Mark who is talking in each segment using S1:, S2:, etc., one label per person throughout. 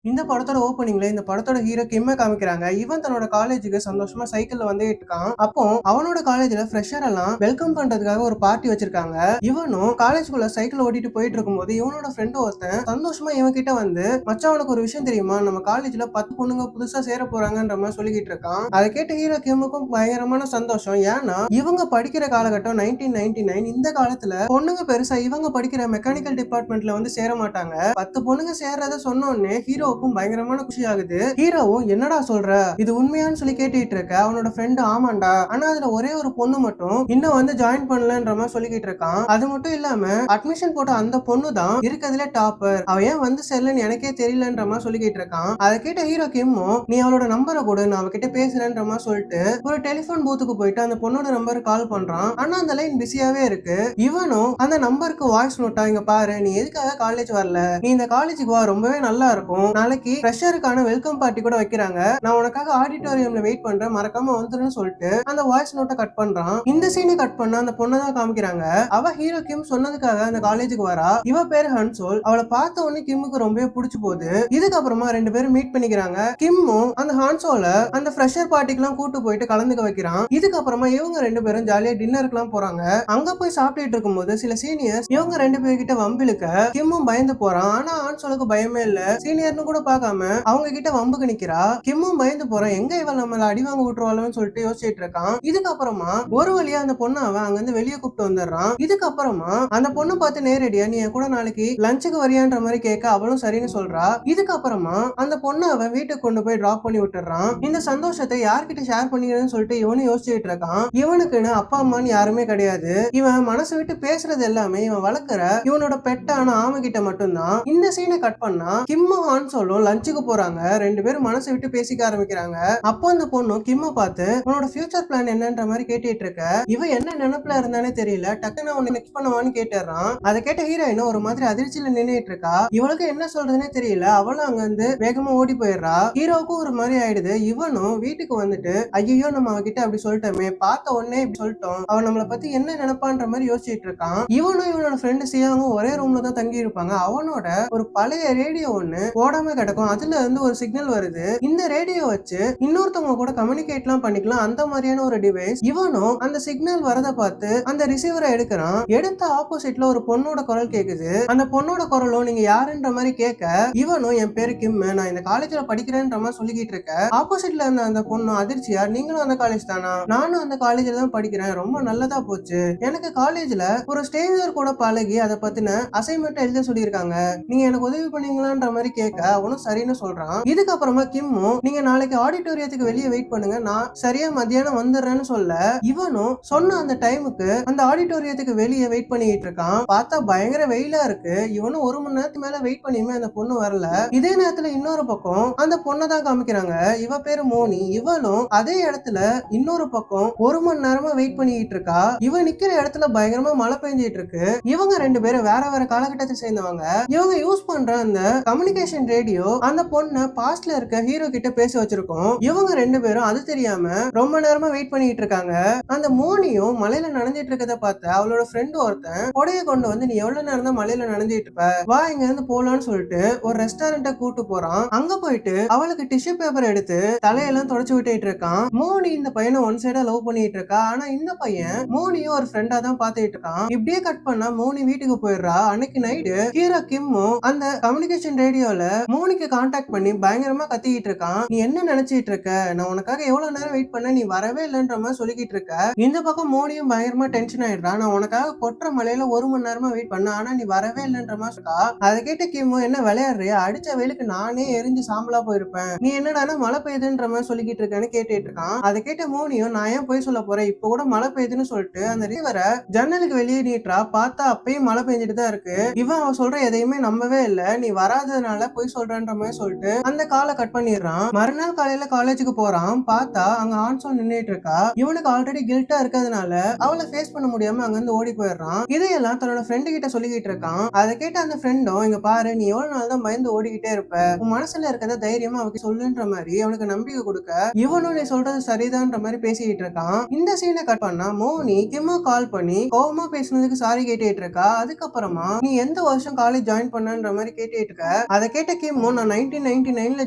S1: இந்த படத்தோட ஓப்பனிங்ல இந்த படத்தோட ஹீரோ கிம்ம காமிக்கிறாங்க. இவன் தன்னோட காலேஜுக்கு சந்தோஷமா சைக்கிள்ல வந்துட்டு இருக்கான். அப்போ அவனோட காலேஜ்ல ஃப்ரெஷர் எல்லாம் வெல்கம் பண்றதுக்காக ஒரு பார்ட்டி வச்சிருக்காங்க. இவனும் காலேஜ்குள்ள சைக்கிள் ஓட்டிட்டு போயிட்டு இருக்கும்போது இவனோட ஃப்ரெண்ட் ஒருத்தன் சந்தோஷமா இவன் கிட்ட வந்து, மச்சான் உனக்கு ஒரு விஷயம் தெரியுமா, நம்ம காலேஜ்ல 10 பொண்ணுங்க புதுசா சேர போறாங்கன்ற மாதிரி சொல்லிக்கிட்டு இருக்கான். அதை கேட்ட ஹீரோ கிம்முக்கும் பயங்கரமான சந்தோஷம். ஏன்னா இவங்க படிக்கிற காலகட்டம் 1999. இந்த காலத்துல பொண்ணுங்க பெருசா இவங்க படிக்கிற மெக்கானிக்கல் டிபார்ட்மெண்ட்ல வந்து சேர மாட்டாங்க. 10 பொண்ணுங்க சேர்றத சொன்ன உடனே ஹீரோவுக்கும் பயங்கரமான குஷி ஆகுது. ஹீரோவும் என்னடா சொல்ற, இது உண்மையான்னு சொல்லி கேட்டுட்டு இருக்க. அவனோட ஃப்ரெண்டு ஆமாண்டா, ஆனா அதுல ஒரே ஒரு பொண்ணு மட்டும் இன்னும் வந்து ஜாயின் பண்ணலன்ற மாதிரி சொல்லிக்கிட்டு இருக்கான். அது மட்டும் இல்லாம அட்மிஷன் போட்ட அந்த பொண்ணு தான் இருக்கிறதுல டாப்பர், அவ ஏன் வந்து சேரலன்னு எனக்கே தெரியலன்ற மாதிரி சொல்லிக்கிட்டு இருக்கான். அதை கேட்ட ஹீரோ கிம்மும் நீ அவளோட நம்பரை கொடு, நான் அவகிட்ட பேசுறேன்ற மாதிரி சொல்லிட்டு ஒரு டெலிபோன் பூத்துக்கு போயிட்டு அந்த பொண்ணோட நம்பருக்கு கால் பண்றான். ஆனா அந்த லைன் பிஸியாவே இருக்கு. இவனும் அந்த நம்பருக்கு வாய்ஸ் நோட்டா, இங்க பாரு நீ எதுக்காக காலேஜ் வரல, நீ இந்த காலேஜுக்கு வா, ரொம்பவே நல்லா இருக்கும், நாளைக்கு ஃப்ரெஷருக்கான வெல்கம் பார்ட்டி கூட வைக்கிறாங்க, நான் உனக்காக ஆடிட்டோரியம்ல வெயிட் பண்றேன், மறக்காம வந்துருன்னு சொல்லிட்டு அந்த வாய்ஸ் நோட்டை கட் பண்றான். இந்த சீனை கட் பண்ண அந்த பொண்ணை தான் காமிக்கிறாங்க. அவ ஹீரோ கிம் சொன்னதுக்காக அந்த காலேஜுக்கு வரா. இவ பேரு ஹன்சோல். அவளை பார்த்த உடனே கிம்முக்கு ரொம்பவே பிடிச்சு போகுது. இதுக்கப்புறமா ரெண்டு பேரும் மீட் பண்ணிக்கிறாங்க. கிம்மும் அந்த ஹான்சோல அந்த ஃப்ரெஷர் பார்ட்டிக்கு எல்லாம் கூட்டு போயிட்டு கலந்துக்க வைக்கிறான். இதுக்கப்புறமா இவங்க ரெண்டு பேரும் ஜாலியா டின்னருக்கு எல்லாம் போறாங்க. அங்க போய் சாப்பிட்டுட்டு இருக்கும்போது சில சீனியர்ஸ் இவங்க ரெண்டு பேர்கிட்ட வம்பிழுக்க கிம்மும் பயந்து போறான். ஆனா ஹான்சோலுக்கு பயமே இல்ல. சீனியர்னு கூட பார்க்காம அவங்க கிட்ட வம்புக்கு நிக்கிறா. கிம்மும் பயந்து போறான். எங்க இவள் நம்மள அடி வாங்க விட்டுருவாளோன்னு சொல்லிட்டு யோசிச்சுட்டு இருக்கான். இதுக்கப்புறமா ஒரு வழியா அந்த பொண்ணு அவன் அங்க இருந்து வெளியே கூப்பிட்டு வந்துடுறான். இதுக்கப்புறமா அந்த பொண்ணு பார்த்து நேரடியா நீ என் கூட நாளைக்கு லஞ்சுக்கு வரியான்ற மாதிரி கேட்க அவளும் சரின்னு சொல்றா. இதுக்கப்புறமா அந்த பொண்ணு அவன் வீட்டுக்கு கொண்டு போய் டிராப் பண்ணி விட்டுறான். இந்த சந்தோஷத்தை யார்கிட்ட ஷேர் பண்ணிக்கிறேன்னு சொல்லிட்டு இவனு யோசிச்சுட்டு இருக்கான். இவனுக்குன்னு அப்பா அம்மான்னு யாருமே கிடையாது. இவன் மனசு விட்டு பேசுறது எல்லாமே இவன் வளர்க்கிற இவனோட பெட்டான ஆமை கிட்ட மட்டும்தான். இந்த சீனை கட் பண்ணா கிம்மும் ஹான்சோலும் லஞ்சுக்கு போறாங்க. ரெண்டு பேரும் மனசு விட்டு பேசிக்க ஆரம்பிக்கிறாங்க. அப்போ அந்த பொண்ணு கிம்ம பார்த்து உன்னோட ஃபியூச்சர் பிளான் என்னன்ற மாதிரி கேட்டுட்டு இருக்க. இவன் என்ன நினைப்புல இருந்தானே தெரியல, டக்குன்னு அவனை நெக்ஸ்ட் பண்ணுவான்னு கேட்டுறான். அதை கேட்ட ஹீரோயின் ஒரு மாதிரி அதிர்ச்சியில நின்னுட்டு இருக்கா. இவளுக்கு என்ன சொல்றதுன்னே தெரியல. அவளும் அங்க வந்து வேகமா ஓடி போயிடுறா. ஹீரோவுக்கும் ஒரு மாதிரி ஆயிடுது. இவனும் வீட்டுக்கு வந்துட்டு ஐயோ நம்ம அவகிட்ட அப்படி சொல்லிட்டோமே, பார்த்த உடனே இப்படி சொல்லிட்டோம், அவன் நம்மளை பத்தி என்ன நினைப்பான்ற மாதிரி யோசிச்சுட்டு இருக்கான். இவனும் இவனோட ஃப்ரெண்டு சியாவும் ஒரே ரூம்ல தான் தங்கி இருப்பாங்க. அவனோட ஒரு பழைய ரேடியோ ஒண்ணு போடாம கிடக்கும். அதுல இருந்து ஒரு சிக்னல் வருது. இந்த ரேடியோ வச்சு இன்னொருத்தவங்க கூட கம்யூனிகேட் எல்லாம் பண்ணிக்கலாம், அந்த மாதிரியான ஒரு டிவைஸ். இவனும் அந்த சிக்னல் வரதை பார்த்து அந்த ரிசீவரை எடுக்கிறான். எடுத்த ஆப்போசிட்ல ஒரு பொண்ணோட குரல் கேக்குது. அந்த பொண்ணோட குரலும் நீங்க யாருன்ற மாதிரி கேட்க இவனும் என் பேரு கிம், நான் இந்த காலேஜ்ல படிக்கிறேன்ற மாதிரி சொல்லிக்கிட்டு இருக்க. ஆப்போசிட்ல இருந்த அந்த பொண்ணு அதிர்ச்சியா நீங்களும் அந்த காலேஜ் தானா, நானும் அந்த காலேஜ்ல தான் படிக்கிறேன், ரொம்ப நல்லதா போச்சு, எனக்கு காலேஜ்ல ஒரு ஸ்ட்ரேஞ்சர் கூட பழகி அதை பத்தின அசைன்மெண்ட் எழுத சொல்லியிருக்காங்க, நீங்க எனக்கு உதவி பண்ணீங்களான்ற மாதிரி கேட்க அவனும் சரின்னு சொல்றான். இதுக்கப்புறமா கிம்மும் நீங்க நாளைக்கு ஆடிட்டோரியத்துக்கு வெளியே வெயிட் பண்ணுங்க, நான் சரியா மத்தியானம் வந்துடுறேன்னு சொல்ல இவனும் சொன்ன அந்த டைமுக்கு அந்த ஆடிட்டோரியத்துக்கு வெளியே வெயிட் பண்ணிட்டு இருக்கான். பார்த்தா பயங்கர வெயிலா இருக்கு. இவனும் ஒரு மணி நேரத்துக்கு மேல வெயிட் பண்ணியுமே அந்த பொண்ணு வரல. இதே நேரத்துல இன்னொரு பக்கம் அந்த பொண்ணை தான் காமிக்கிறாங்க. இவ பேரு மோனி. இவளும் அதே இடத்துல இன்னொரு பக்கம் ஒரு மணி நேரமா வெயிட் பண்ணிட்டு இருக்கா. இவ நிக்கிற இடத்துல பயங்கரமா மழை பெஞ்சிட்டு இருக்கு. இவங்க ரெண்டு பேரும் வேற வேற காலகட்டத்தை சேர்ந்தவங்க. இவங்க யூஸ் பண்ற அந்த கம்யூனிகேஷன் ரேடியோ அந்த பொண்ணு பாஸ்ட்ல இருக்க ஹீரோ கிட்ட பேச வச்சிருக்கோம். இவங்க ரெண்டு பேரும் அது தெரியாம ரொம்ப நேரமா வெயிட் பண்ணிட்டு இருக்காங்க. அந்த மோனியும் மலையில நனைஞ்சிட்டு இருக்கத பார்த்து அவளோட ஃப்ரெண்ட் ஒருத்தன் கொடைய கொண்டு வந்து நீ எவ்வளவு நேரம் தான் மலையில நனைஞ்சிட்டு இருப்ப, வா இங்க இருந்து போலான்னு சொல்லிட்டு ஒரு ரெஸ்டாரண்ட்டை கூட்டு போறான். அங்க போயிட்டு அவளுக்கு டிஷ்யூ பேப்பர் எடுத்து தலையெல்லாம் தொடச்சு விட்டுட்டு இருக்கான். மோனி இந்த பையனை ஒன் சைடா லவ் பண்ணிட்டு இருக்கா. ஆனா இந்த பையன் மோனியும் ஒரு ஃப்ரெண்டா தான் பாத்துட்டு இருக்கான். இப்படியே கட் பண்ணா மோனி வீட்டுக்கு போயிடுறா. அன்னைக்கு நைட்டு ஹீரோ கிம்மும் அந்த கம்யூனிகேஷன் ரேடியோல மோனிக்கு கான்டாக்ட் பண்ணி பயங்கரமா கத்திக்கிட்டு இருக்கான். நீ என்ன நினைச்சிட்டு இருக்க, நான் உனக்காக எவ்வளவு நேரம் வெயிட் பண்ண, நீ வரவே இல்லைன்ற மாதிரி சொல்லிக்கிட்டு இருக்க. இந்த பக்கம் மோனியும் பயங்கரமா டென்ஷன் ஆயிடுறான். நான் உனக்காக கொற்ற மலையில ஒரு மணி நேரமா வெயிட் பண்ண, ஆனா நீ வரவே இல்லைன்ற மாதிரி இருக்கா. அதை கேட்ட கிம்மு என்ன விளையாடுறியா, அடிச்ச வெயிலுக்கு நானே எரிஞ்சு சாம்பலா போயிருப்பேன், நீ என்னடானா மழை பெய்யுதுன்ற மாதிரி சொல்லிக்கிட்டு இருக்கேன்னு கேட்டுட்டு இருக்கான். அதை கேட்ட மோனியும் நான் ஏன் போய் சொல்ல போறேன், இப்ப கூட மழை பெய்யுதுன்னு சொல்லிட்டு அந்த ரிவரை ஜன்னலுக்கு வெளியே நீட்டுறா. பார்த்தா அப்பயும் மழை பெஞ்சிட்டு தான் இருக்கு. இவன் அவன் சொல்ற எதையுமே நம்பவே இல்ல. நீ வராததுனால போய் சொல்றன்ற மாதிரி சொல்லிட்டு அந்த காலை கட் பண்ணிடுறான். மறுநாள் காலையில காலேஜுக்கு போறான். பார்த்தா அங்க ஆன்சோல் நின்னுட்டு இருக்கா. இவனுக்கு ஆல்ரெடி கில்ட்டா இருக்கிறதுனால அவளை ஃபேஸ் பண்ண முடியாம அங்க இருந்து ஓடி போயிடுறான். இதையெல்லாம் தன்னோட ஃப்ரெண்டு கிட்ட சொல்லிக்கிட்டு இருக்கான். அதை கேட்ட அந்த ஃப்ரெண்டும் இங்க பாரு, நீ எவ்வளவு நாள் தான் பயந்து ஓடிக்கிட்டே இருப்ப, உன் மனசுல இருக்கிறத தைரியமா அவக்கு சொல்லுன்ற மாதிரி அவனுக்கு நம்பிக்கை கொடுக்க இவனும் நீ சொல்றது சரிதான்ற மாதிரி பேசிக்கிட்டு இருக்கான். இந்த சீனை கட் பண்ணா மோனி கிம்மு கால் பண்ணி கோவமா பேசுனதுக்கு சாரி கேட்டுட்டு இருக்கா. அதுக்கப்புறமா நீ எந்த வருஷம் காலேஜ் ஜாயின் பண்ணன்ற மாதிரி கேட்டுட்டு இருக்க. அதை கேட்ட கிம் கிம்மும் நான் 1999ல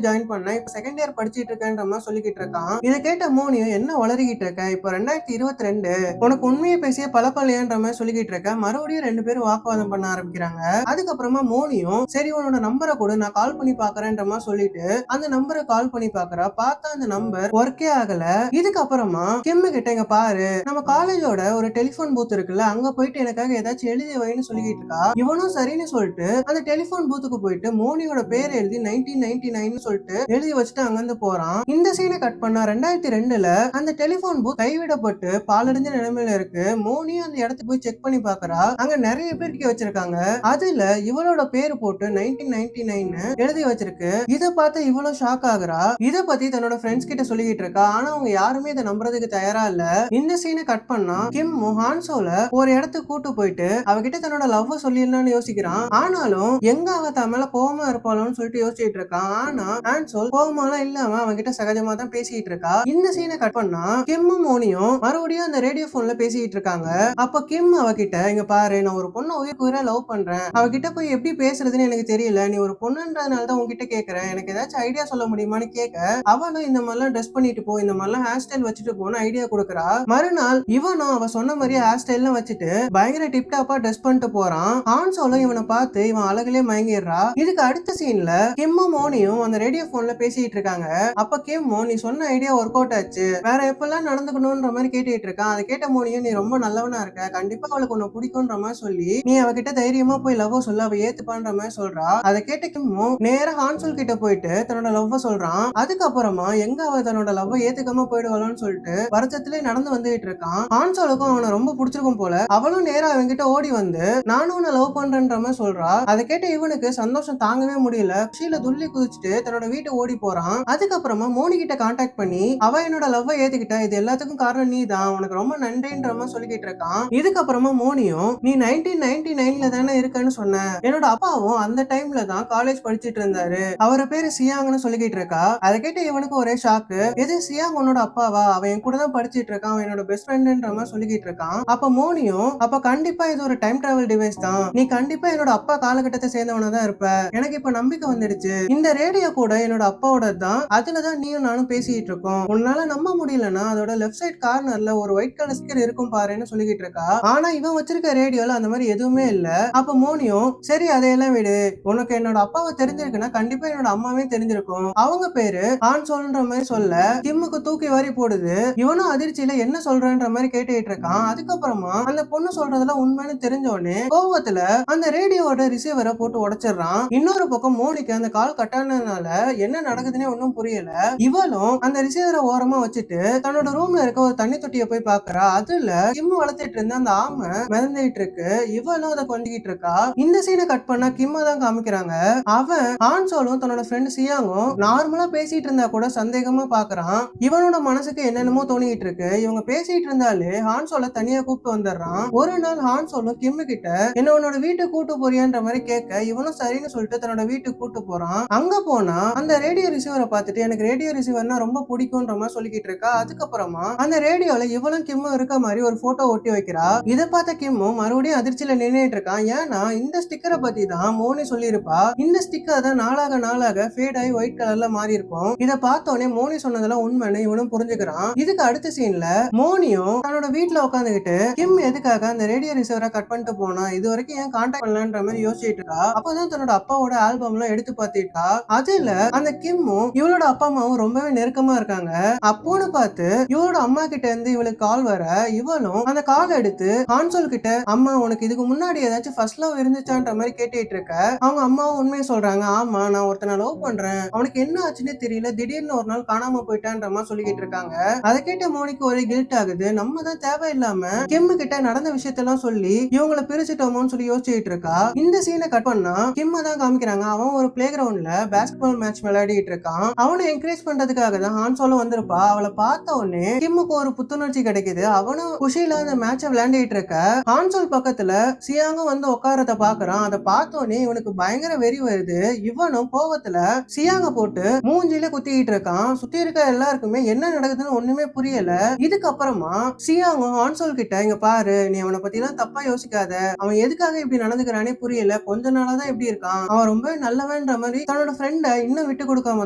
S1: ஜாயின் பண்ணேன், இப்ப செகண்ட் இயர் படிச்சிட்டு இருக்கேன்ற மாதிரி சொல்லிக்கிட்டு இருக்கான். இதை கேட்ட மோனியும் என்ன வளரிக்கிட்டு இருக்க, இப்போ 2022 உனக்கு உண்மையை பேசிய பழக்கலையான்ற மாதிரி சொல்லிக்கிட்டு இருக்க. மறுபடியும் ரெண்டு பேரும் வாக்குவாதம் பண்ண ஆரம்பிக்கிறாங்க. அதுக்கப்புறமா மோனியும் சரி உன்னோட நம்பரை கூட நான் கால் பண்ணி பாக்குறேன்ற மாதிரி சொல்லிட்டு அந்த நம்பரை கால் பண்ணி பாக்குறா. பார்த்தா அந்த நம்பர் ஒர்க்கே ஆகல. இதுக்கப்புறமா கிம்மு கிட்ட இங்க பாரு, நம்ம காலேஜோட ஒரு டெலிபோன் பூத் இருக்குல்ல, அங்க போயிட்டு எனக்காக ஏதாச்சும் எழுதி வைன்னு சொல்லிக்கிட்டு இருக்கா. இவனும் சரின்னு சொல்லிட்டு அந்த டெலிபோன் பூத்துக்கு போயிட்டு மோனியோட பேர் எழுதி 1999 சொல்லிட்டு எழுதி வச்சுட்டு அங்கிருந்து போறான். இந்த சீனை கட் பண்ணா 2002ல அந்த டெலிபோன் பூத் கைவிடப்பட்டு பாலடைஞ்ச நிலைமையில இருக்கு. மோனி அந்த இடத்துக்கு போய் செக் பண்ணி பாக்குறா. அங்க நிறைய பேர் வச்சிருக்காங்க. அதுல இவளோட பேர் போட்டு 1999 எழுதி வச்சிருக்கு. இத பார்த்து இவ்வளவு ஷாக் ஆகுறா. இத பத்தி தன்னோட ஃப்ரெண்ட்ஸ் கிட்ட சொல்லிட்டு இருக்கா. ஆனா அவங்க யாருமே இதை நம்புறதுக்கு தயாரா இல்ல. இந்த சீனை கட் பண்ணா கிம் ஹான்சோல ஒரு இடத்துக்கு கூட்டு போயிட்டு அவகிட்ட தன்னோட லவ் சொல்லிடலாம்னு யோசிக்கிறான். ஆனாலும் எங்க அவ தன் மேல கோவமா இருப்பாளோன்னு சொல்லிட்டு யோசிச்சுட்டு இருக்கான். ஆனா ஹான்சோல் கோவமாலாம் இல்லாம அவகிட்ட சகஜமா தான் பேசிட்டு இருக்கா. இந்த சீனை கட் பண்ணா கிம்மும் மோனியும் மறுபடியும் அந்த ரேடியோ போன்ல பேசிட்டு இருக்காங்க. அப்ப கிம் அவகிட்ட இங்க பாரு, நான் ஒரு பொண்ணை உயிரை லவ் பண்றேன், அவகிட்ட போய் எப்படி பேசுறதுன்னு எனக்கு தெரியல, நீ ஒரு பொண்ணுன்றதுனால தான் உங்ககிட்ட கேக்குறேன், எனக்கு ஏதாச்சும் ஐடியா சொல்ல முடியுமான்னு கேட்க அவனும் இந்த மாதிரிலாம் ட்ரெஸ் பண்ணிட்டு போ, இந்த மாதிரிலாம் ஹேர் ஸ்டைல் வச்சுட்டு போன்னு ஐடியா கொடுக்குறா. மறுநாள் இவனும் அவ சொன்ன மாதிரி ஹேர் ஸ்டைல்லாம் வச்சுட்டு பயங்கர டிப்டாப்பா ட்ரெஸ் பண்ணிட்டு போறான். ஹான்சோலும் இவனை பார்த்து இவன் அழகுலே மயங்கிடுறா. இதுக்கு அடுத்த சீன்ல கிம்மும் மோனியும் அந்த ரேடியோ போன்ல பேசிட்டு இருக்காங்க. அப்ப கிம்மோ நீ சொன்ன ஐடியா ஒர்க் அவுட் ஆச்சு, வேற எப்பெல்லாம் நடந்துக்கணும்ன்ற மாதிரி கேட்டுட்டு இருக்கான். அதை கேட்ட மோனியும் நீ ரொம்ப நல்லவனா இருக்க, கண்டிப்பா அவளுக்கு உன்னை பிடிக்கும்ன்ற மாதிரி சொல்லி நீ அவகிட்ட தைரியமா போய் லவ் சொல்ல, அவ ஏத்துப்பான்ற மாதிரி சொல்றா. அதை கேட்ட கிம்மோ நேரா ஹான்சோல் கிட்ட போயிட்டு தன்னோட லவ் சொல்றான். அதுக்கப்புறமா எங்க அவ தன்னோட லவ் ஏத்துக்காம போயிடுவாளோன்னு சொல்லிட்டு வருத்தத்திலே நடந்து வந்துட்டு இருக்கான். ஹான்சோலுக்கும் அவனை ரொம்ப பிடிச்சிருக்கும் போல. அவளும் நேரா அவன்கிட்ட ஓடி வந்து நானும் உன்னை லவ் பண்றேன்ற மாதிரி சொல்றா. அதை கேட்ட இவனுக்கு சந்தோஷம் தாங்கவே முடியல. கீழே துள்ளி குதிச்சுட்டு தன்னோட வீட்டை ஓடி போறான். அதுக்கப்புறமா மோனி கிட்ட கான்டாக்ட் பண்ணி அவ என்னோட லவ் ஏத்துக்கிட்டா, இது எல்லாத்துக்கும் காரணம் நீ தான், உனக்கு ரொம்ப நன்றின்ற மாதிரி சொல்லிக்கிட்டு இருக்கான். இதுக்கப்புறமா மோனியும் நீ 1999ல தானே இருக்கன்னு சொன்ன, என்னோட அப்பாவும் அந்த டைம்ல தான் காலேஜ் படிச்சிட்டு இருந்தாரு, அவர பேரு சியாங்னு சொல்லிக்கிட்டு இருக்கா. அதை கேட்ட இவனுக்கு ஒரே ஷாக்கு. எது சியாங் உன்னோட அப்பாவா, அவன் என் கூட தான் படிச்சிட்டு இருக்கான், அவன் என்னோட பெஸ்ட் ஃப்ரெண்ட்ன்ற மாதிரி சொல்லிக்கிட்டு இருக்கான். அப்ப மோனியும் அப்ப கண்டிப்பா இது ஒரு டைம் டிராவல் டிவைஸ் தான், நீ கண்டிப்பா என்னோட அப்பா காலகட்டத்தை சேர்ந்தவனா தான் இருப்ப, எனக்கு இப்ப நம்பிக்கை வந்துடுச்சு, இந்த ரேடியோ கூட என்னோட அப்பாவோட தான், அதுலதான் நீயும் நானும் பேசிட்டு இருக்கோம், உன்னால நம்ப முடியலன்னா அதோட லெஃப்ட் சைட் கார்னர்ல ஒரு ஒயிட் கலர் ஸ்டிக்கர் இருக்கும் பாருன்னு சொல்லிக்கிட்டு இருக்கா. ஆனா இவன் வச்சிருக்க ரேடியோல அந்த மாதிரி எதுவுமே இல்ல. அப்ப மோனியும் சரி அதையெல்லாம் விடு, உனக்கு என்னோட அப்பாவை தெரிஞ்சிருக்குன்னா கண்டிப்பா என்னோட அம்மாவே தெரிஞ்சிருக்கும், அவங்க பேரு ஹான்சோல்ன்ற மாதிரி சொல்ல கிம்முக்கு தூக்கி வாரி போடுது. இவனும் அதிர்ச்சியில என்ன சொல்றன்ற மாதிரி கேட்டுட்டு இருக்கான். அதுக்கப்புறமா அந்த பொண்ணு சொல்றதெல்லாம் உண்மைன்னு தெரிஞ்சோடனே கோவத்துல அந்த ரேடியோட ரிசீவரை போட்டு உடைச்சிடுறான். இன்னொரு பக்கம் மோனிக்கு அந்த கால் கட்டானதுனால என்ன நடக்குதுன்னே ஒன்னும் புரியல. இவளும் அந்த ரிசீவரை ஓரமா வச்சுட்டு தன்னோட ரூம்ல இருக்க ஒரு தண்ணி தொட்டியை போய் பாக்குறா. அதுல கிம் வளர்த்துட்டு இருந்த அந்த ஆமை மிதந்துட்டு இருக்கு. இவளும் அதை கொஞ்சிக்கிட்டு இருக்கா. இந்த சீனை கட் பண்ணா கிம்ம தான் காமிக்கிறாங்க. அவன் ஹான்சோலும் தன்னோட ஃப்ரெண்ட் சியாங்கும் நார்மலா பேசிட்டு இருந்தா கூட சந்தேகமா பாக்குறான். இவனோட மனசுக்கு என்னென்னமோ தோணிட்டு இருக்கு. இவங்க பேசிட்டு இருந்தாலே ஹான்சோல தனியா கூப்பிட்டு வந்துடுறான். ஒரு நாள் ஹான்சோலும் கிம்மு கிட்ட என்ன உன்னோட வீட்டுக்கு கூட்டு போறியான்ற மாதிரி கேட்க இவனும் சரின்னு சொல்லிட்டு தன்னோட வீட்டுக்கு கூட்டு போறான். அங்க போனா அந்த ரேடியோ ரிசீவரை பார்த்துட்டு எனக்கு ரேடியோ ரிசீவர்னா ரொம்ப பிடிக்கும்ன்ற மாதிரி சொல்லிக்கிட்டு இருக்கா. அதுக்கப்புறமா அந்த ரேடியோல இவளும் கிம்மும் இருக்க மாதிரி ஒரு போட்டோ ஒட்டி வைக்கிறா. இதை பார்த்த கிம்மும் மறுபடியும் அதிர்ச்சியில நின்னுட்டு இருக்கான். ஏன்னா இந்த ஸ்டிக்கரை பத்தி தான் மோனி சொல்லியிருப்பா. இந்த ஸ்டிக்கர் தான் நாளாக நாளாக ஃபேட் ஆகி ஒயிட் கலர்ல மாறி இருக்கும். இதை பார்த்தோன்னே மோனி சொன்னதெல்லாம் உண்மைன்னு இவனும் புரிஞ்சுக்கிறான். இதுக்கு அடுத்த சீன்ல மோனியும் தன்னோட வீட்டுல உட்காந்துக்கிட்டு கிம் எதுக்காக அந்த ரேடியோ ரிசீவரை கட் பண்ணிட்டு போனா, இது வரைக்கும் ஏன் கான்டாக்ட் பண்ணலன்ற மாதிரி யோசிச்சுட்டு இருக்கா. அப்பதான் தன்னோட அப்பாவோட ஆல்பம் எல்லாம் எடுத்து பார்த்துட்டா. அதுல அந்த கிம்மும் இவளோட அப்பா அம்மாவும் ரொம்பவே நெருக்கமா இருக்காங்க. அப்போன்னு பார்த்து இவளோட அம்மா கிட்ட இருந்து இவளுக்கு கால் வர இவளும் அந்த கால் எடுத்து ஹான்சோல் கிட்ட அம்மா உனக்கு இதுக்கு முன்னாடி ஏதாச்சும் ஃபர்ஸ்ட் லவ் இருந்துச்சான்ற மாதிரி கேட்டுட்டு இருக்க. அவங்க அம்மாவும் உண்மையை சொல்றாங்க. ஆமா நான் ஒருத்தனை லவ் பண்றேன், அவனுக்கு என்ன ஆச்சுன்னே தெரியல, திடீர்னு ஒரு நாள் காணாம போயிட்டான்ற மாதிரி சொல்லிக்கிட்டு இருக்காங்க. அதை கேட்ட மோனிக்கு ஒரே கில்ட் ஆகுது. நம்ம தான் தேவையில்லாம கிம் கிட்ட நடந்த விஷயத்தெல்லாம் சொல்லி இவங்களை பிரிச்சுட்டோமோன்னு சொல்லி யோசிச்சுட்டு இருக்கா. இந்த சீனை கட் பண்ணா கிம்ம தான் காமிக்கிறாங்க. அவன் ஒரு பிளே கிரவுண்ட்ல பாஸ்கெட்பால் மேட்ச் விளையாடிட்டு இருக்கான். அவனை என்கரேஜ் பண்றதுக்காக தான் ஹான்சோலும் வந்திருப்பா. அவளை பார்த்த உடனே கிம்முக்கு ஒரு புத்துணர்ச்சி கிடைக்குது. அவனும் குஷியில அந்த மேட்சை விளையாண்டிட்டு இருக்க ஹான்சோல் பக்கத்துல சியாங்கும் வந்து உட்காரத பாக்குறான். அதை பார்த்தோன்னே இவனுக்கு பயங்கர வெறி வருது. இவனும் கோவத்துல சியாங்க போட்டு மூஞ்சில குத்திக்கிட்டு இருக்கான். சுத்தி இருக்க எல்லாருக்குமே என்ன நடக்குதுன்னு ஒண்ணுமே புரியல. இதுக்கப்புறமா சியாங்கும் ஹான்சோல் கிட்ட இங்க பாரு, நீ அவனை பத்தி எல்லாம் தப்பா யோசிக்காத, அவன் எதுக்காக இப்படி நடந்துக்கிறானே புரியல, கொஞ்ச நாளாதான் இப்படி இருக்கான், அவன் ரொம்ப நல்லவன் பண்ணுவேன்ற மாதிரி தன்னோட ஃப்ரெண்ட இன்னும் விட்டு கொடுக்காம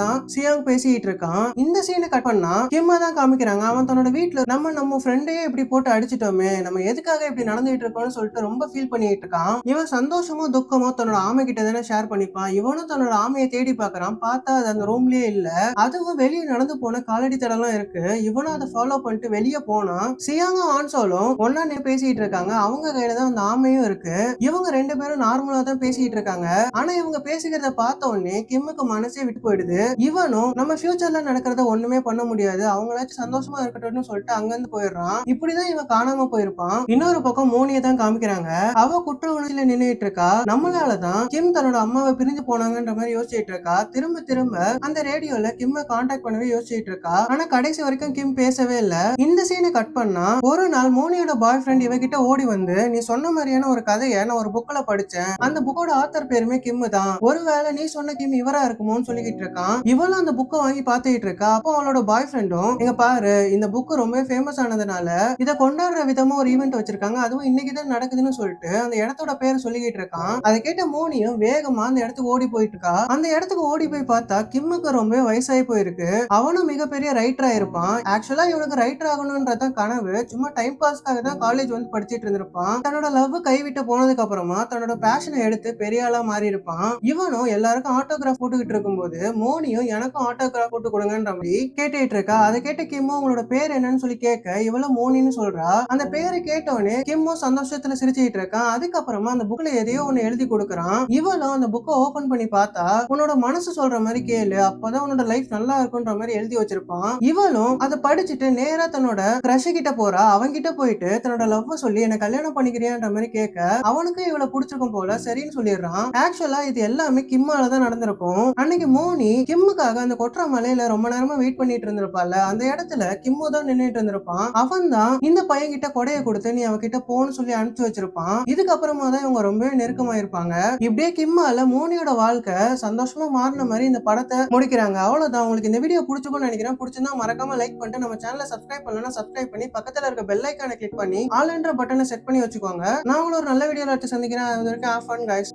S1: தான் சியாங் பேசிட்டு இருக்கான். இந்த சீனை கட் பண்ணா கிம்மா தான் காமிக்கிறாங்க. அவன் தன்னோட வீட்டுல நம்ம ஃப்ரெண்டையே இப்படி போட்டு அடிச்சிட்டோமே, நம்ம எதுக்காக இப்படி நடந்துட்டு இருக்கோம்னு சொல்லிட்டு ரொம்ப ஃபீல் பண்ணிட்டு இருக்கான். இவன் சந்தோஷமோ துக்கமோ தன்னோட ஆமை கிட்ட தானே ஷேர் பண்ணிப்பான். இவனும் தன்னோட ஆமையை தேடி பாக்குறான். பார்த்தா அது அந்த ரூம்லயே இல்ல. அதுவும் வெளியே நடந்து போன காலடி தடம்லாம் இருக்கு. இவனும் அதை ஃபாலோ பண்ணிட்டு வெளியே போனா சியாங்கும் ஆன்சோலும் ஒன்னா பேசிட்டு இருக்காங்க. அவங்க கையில தான் அந்த ஆமையும் இருக்கு. இவங்க ரெண்டு பேரும் நார்மலா தான் பேசிட்டு இருக்காங்க. ஆனா இவங்க பேசிக்கிறத பார்த்த உடனே கிம்முக்கு மனசே விட்டு போயிடுது. இவனும் நம்ம ஃபியூச்சர்ல நடக்கிறத ஒண்ணுமே பண்ண முடியாது, அவங்களாச்சும் சந்தோஷமா இருக்கட்டும்னு சொல்லிட்டு அங்கிருந்து போயிடுறான். இப்படிதான் இவன் காணாம போயிருப்பான். இன்னொரு பக்கம் மோனியை தான் காமிக்கிறாங்க. அவ குற்ற உணர்ச்சியில நின்னுட்டு இருக்கா. நம்மளாலதான் கிம் தன்னோட அம்மாவை பிரிஞ்சு போனாங்கன்ற மாதிரி யோசிச்சுட்டு இருக்கா. திரும்ப திரும்ப அந்த ரேடியோல கிம்ம கான்டாக்ட் பண்ணவே யோசிச்சுட்டு இருக்கா. ஆனா கடைசி வரைக்கும் கிம் பேசவே இல்ல. இந்த சீனை கட் பண்ணா ஒரு நாள் மோனியோட பாய் ஃப்ரெண்ட் இவகிட்ட ஓடி வந்து, நீ சொன்ன மாதிரியான ஒரு கதையை நான் ஒரு புக்ல படிச்சேன், அந்த புக்கோட ஆத்தர் பேருமே கிம் தான், ஒருவேளை நீ சொன்ன கிம் இவரா இருக்குமோன்னு சொல்லிக்கிட்டு இருக்கான். இவளும் அந்த புக்கை வாங்கி பாத்துக்கிட்டு இருக்கா. அப்போ அவளோட பாய் ஃப்ரெண்டும், இங்க பாரு, இந்த புக் ரொம்ப ஃபேமஸ் ஆனதுனால இதை கொண்டாடுற விதமா ஒரு ஈவெண்ட் வச்சிருக்காங்க, அதுவும் இன்னைக்குதான் நடக்குதுன்னு சொல்லிட்டு அந்த இடத்தோட பேரை சொல்லிக்கிட்டு இருக்கான். அதை கேட்ட மோனியும் வேகமா அந்த இடத்துக்கு ஓடி போயிட்டு இருக்கா. அந்த இடத்துக்கு ஓடி போய் பார்த்தா கிம்முக்கு ரொம்ப வயசாகி போயிருக்கு. அவனும் மிகப்பெரிய ரைட்டரா இருப்பான். ஆக்சுவலா இவனுக்கு ரைட்டர் ஆகணும்ன்றதான் கனவு. சும்மா டைம் பாஸ்க்காக தான் காலேஜ் வந்து படிச்சிட்டு இருந்திருப்பான். தன்னோட லவ் கைவிட்டு போனதுக்கு அப்புறமா தன்னோட பேஷனை எடுத்து பெரிய ஆளா மாறி இருப்பான். இவனும் எல்லாருக்கும் ஆட்டோகிராஃப் போட்டுக்கிட்டு இருக்கும்போது மோனியும் எனக்கும் ஆட்டோகிராஃப் போட்டு கொடுங்கன்ற மாதிரி கேட்டுட்டு இருக்கா. அதை கேட்ட கிம்மோ உங்களோட பேர் என்னன்னு சொல்லி கேட்க இவளும் மோனின்னு சொல்றா. அந்த பேரை கேட்டோடனே கிம்மோ சந்தோஷத்துல சிரிச்சுட்டு இருக்கான். அதுக்கப்புறமா அந்த புக்ல எதையோ ஒண்ணு எழுதி கொடுக்குறான். இவளும் அந்த புக்கை ஓபன் பண்ணி பார்த்தா உன்னோட மனசு சொல்ற மாதிரி கேளு, அப்பதான் உன்னோட லைஃப் நல்லா இருக்கும்ன்ற மாதிரி எழுதி வச்சிருப்பான். இவளும் அதை படிச்சுட்டு நேரா தன்னோட கிரஷ் கிட்ட போறா. அவன்கிட்ட போயிட்டு தன்னோட லவ் சொல்லி என்ன கல்யாணம் பண்ணிக்கிறியான்ற மாதிரி கேட்க அவனுக்கு இவளை பிடிச்சிருக்கும் போல சரின்னு சொல்லிடுறான். ஆக்சுவலா இது எல்லாமே கிம்மால தான் நடந்திருக்கும். அன்னைக்கு மோனி கிம்முக்காக அந்த கொற்ற மலையில ரொம்ப நேரமா வெயிட் பண்ணிட்டு இருந்திருப்பால, அந்த இடத்துல கிம்மு தான் நின்னுட்டு இருந்திருப்பான். அவன் தான் இந்த பையன் கிட்ட கொடைய கொடுத்து நீ அவகிட்ட போன்னு சொல்லி அனுப்பிச்சு வச்சிருப்பான். இதுக்கப்புறமா தான் இவங்க ரொம்பவே நெருக்கமா இருப்பாங்க. இப்படியே கிம்மால மோனியோட வாழ்க்கை சந்தோஷமா மாறின மாதிரி இந்த படத்தை முடிக்கிறாங்க. அவ்வளவுதான். உங்களுக்கு இந்த வீடியோ பிடிச்சிருக்கும்னு நினைக்கிறேன். பிடிச்சிருந்தா மறக்காம லைக் பண்ணிட்டு நம்ம சேனலை சப்ஸ்கிரைப் பண்ணலன்னா சப்ஸ்கிரைப் பண்ணி பக்கத்துல இருக்க பெல் ஐகானை கிளிக் பண்ணி ஆல் என்ற பட்டனை செட் பண்ணி வச்சுக்கோங்க. நான் உங்களை ஒரு நல்ல வீடியோல வச்சு சந்திக்கிறேன். அது வரைக்கும் ஹேவ் ஃபன் கைஸ்.